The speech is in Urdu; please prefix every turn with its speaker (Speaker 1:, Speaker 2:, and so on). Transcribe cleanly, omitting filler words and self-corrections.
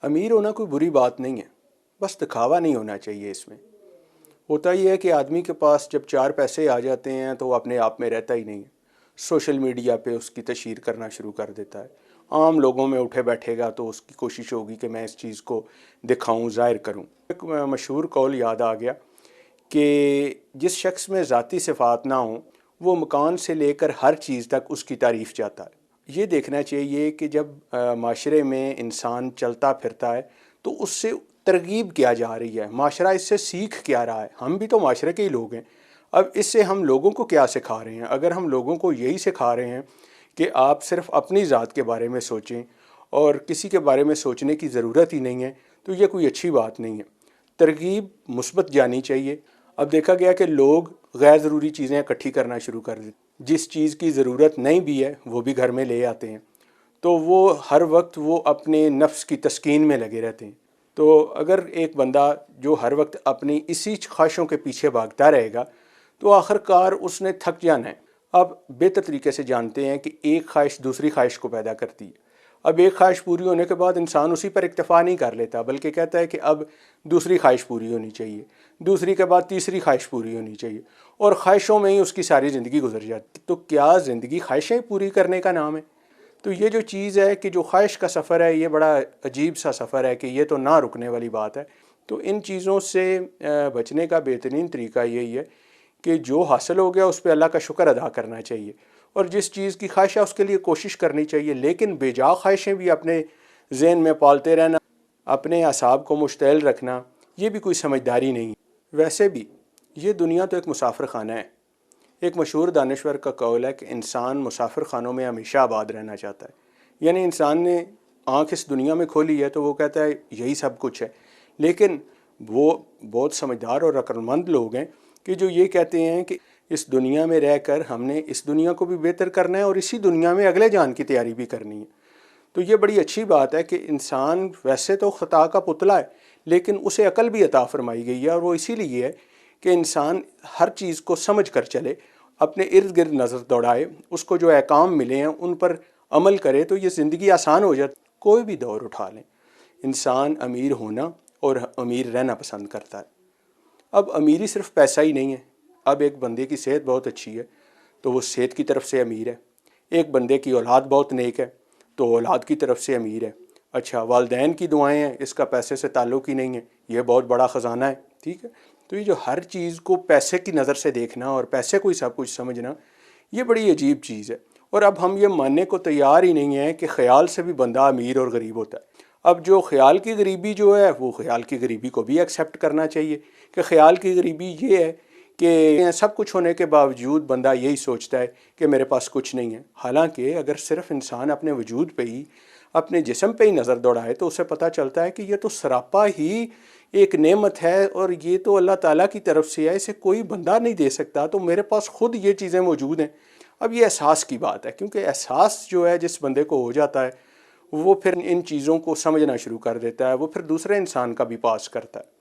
Speaker 1: امیر ہونا کوئی بری بات نہیں ہے، بس دکھاوا نہیں ہونا چاہیے اس میں۔ ہوتا یہ ہے کہ آدمی کے پاس جب چار پیسے آ جاتے ہیں تو وہ اپنے آپ میں رہتا ہی نہیں ہے، سوشل میڈیا پہ اس کی تشہیر کرنا شروع کر دیتا ہے۔ عام لوگوں میں اٹھے بیٹھے گا تو اس کی کوشش ہوگی کہ میں اس چیز کو دکھاؤں، ظاہر کروں۔ ایک مشہور قول یاد آ گیا کہ جس شخص میں ذاتی صفات نہ ہوں وہ مکان سے لے کر ہر چیز تک اس کی تعریف چاہتا ہے۔ یہ دیکھنا چاہیے کہ جب معاشرے میں انسان چلتا پھرتا ہے تو اس سے ترغیب کیا جا رہی ہے، معاشرہ اس سے سیکھ کیا رہا ہے۔ ہم بھی تو معاشرے کے ہی لوگ ہیں، اب اس سے ہم لوگوں کو کیا سکھا رہے ہیں؟ اگر ہم لوگوں کو یہی سکھا رہے ہیں کہ آپ صرف اپنی ذات کے بارے میں سوچیں اور کسی کے بارے میں سوچنے کی ضرورت ہی نہیں ہے، تو یہ کوئی اچھی بات نہیں ہے۔ ترغیب مثبت جانی چاہیے۔ اب دیکھا گیا کہ لوگ غیر ضروری چیزیں اکٹھی کرنا شروع کر دیتے، جس چیز کی ضرورت نہیں بھی ہے وہ بھی گھر میں لے آتے ہیں، تو وہ ہر وقت وہ اپنے نفس کی تسکین میں لگے رہتے ہیں۔ تو اگر ایک بندہ جو ہر وقت اپنی اسی خواہشوں کے پیچھے بھاگتا رہے گا تو آخر کار اس نے تھک جانا ہے۔ اب بہتر طریقے سے جانتے ہیں کہ ایک خواہش دوسری خواہش کو پیدا کرتی ہے۔ اب ایک خواہش پوری ہونے کے بعد انسان اسی پر اکتفا نہیں کر لیتا، بلکہ کہتا ہے کہ اب دوسری خواہش پوری ہونی چاہیے، دوسری کے بعد تیسری خواہش پوری ہونی چاہیے، اور خواہشوں میں ہی اس کی ساری زندگی گزر جاتی۔ تو کیا زندگی خواہشیں پوری کرنے کا نام ہے؟ تو یہ جو چیز ہے کہ جو خواہش کا سفر ہے، یہ بڑا عجیب سا سفر ہے کہ یہ تو نہ رکنے والی بات ہے۔ تو ان چیزوں سے بچنے کا بہترین طریقہ یہی ہے کہ جو حاصل ہو گیا اس پہ اللہ کا شکر ادا کرنا چاہیے، اور جس چیز کی خواہش ہے اس کے لیے کوشش کرنی چاہیے، لیکن بے جا خواہشیں بھی اپنے ذہن میں پالتے رہنا، اپنے اعصاب کو مشتعل رکھنا، یہ بھی کوئی سمجھداری نہیں ہے۔ ویسے بھی یہ دنیا تو ایک مسافر خانہ ہے۔ ایک مشہور دانشور کا قول ہے کہ انسان مسافر خانوں میں ہمیشہ آباد رہنا چاہتا ہے، یعنی انسان نے آنکھ اس دنیا میں کھولی ہے تو وہ کہتا ہے یہی سب کچھ ہے، لیکن وہ بہت سمجھدار اور عقلمند لوگ ہیں کہ جو یہ کہتے ہیں کہ اس دنیا میں رہ کر ہم نے اس دنیا کو بھی بہتر کرنا ہے اور اسی دنیا میں اگلے جان کی تیاری بھی کرنی ہے۔ تو یہ بڑی اچھی بات ہے کہ انسان ویسے تو خطا کا پتلا ہے، لیکن اسے عقل بھی عطا فرمائی گئی ہے، اور وہ اسی لیے ہے کہ انسان ہر چیز کو سمجھ کر چلے، اپنے ارد گرد نظر دوڑائے، اس کو جو احکام ملے ہیں ان پر عمل کرے تو یہ زندگی آسان ہو جاتی۔ کوئی بھی دور اٹھا لیں، انسان امیر ہونا اور امیر رہنا پسند کرتا ہے۔ اب امیری صرف پیسہ ہی نہیں ہے۔ اب ایک بندے کی صحت بہت اچھی ہے تو وہ صحت کی طرف سے امیر ہے، ایک بندے کی اولاد بہت نیک ہے تو اولاد کی طرف سے امیر ہے۔ اچھا، والدین کی دعائیں ہیں، اس کا پیسے سے تعلق ہی نہیں ہے، یہ بہت بڑا خزانہ ہے، ٹھیک ہے۔ تو یہ جو ہر چیز کو پیسے کی نظر سے دیکھنا اور پیسے کو ہی سب کچھ سمجھنا، یہ بڑی عجیب چیز ہے، اور اب ہم یہ ماننے کو تیار ہی نہیں ہیں کہ خیال سے بھی بندہ امیر اور غریب ہوتا ہے۔ اب جو خیال کی غریبی جو ہے وہ خیال کی غریبی کو بھی ایکسیپٹ کرنا چاہیے کہ خیال کی غریبی یہ ہے کہ سب کچھ ہونے کے باوجود بندہ یہی سوچتا ہے کہ میرے پاس کچھ نہیں ہے، حالانکہ اگر صرف انسان اپنے وجود پہ ہی، اپنے جسم پہ ہی نظر دوڑائے تو اسے پتہ چلتا ہے کہ یہ تو سراپا ہی ایک نعمت ہے اور یہ تو اللہ تعالیٰ کی طرف سے ہے، اسے کوئی بندہ نہیں دے سکتا، تو میرے پاس خود یہ چیزیں موجود ہیں۔ اب یہ احساس کی بات ہے، کیونکہ احساس جو ہے جس بندے کو ہو جاتا ہے وہ پھر ان چیزوں کو سمجھنا شروع کر دیتا ہے، وہ پھر دوسرے انسان کا بھی پاس کرتا ہے۔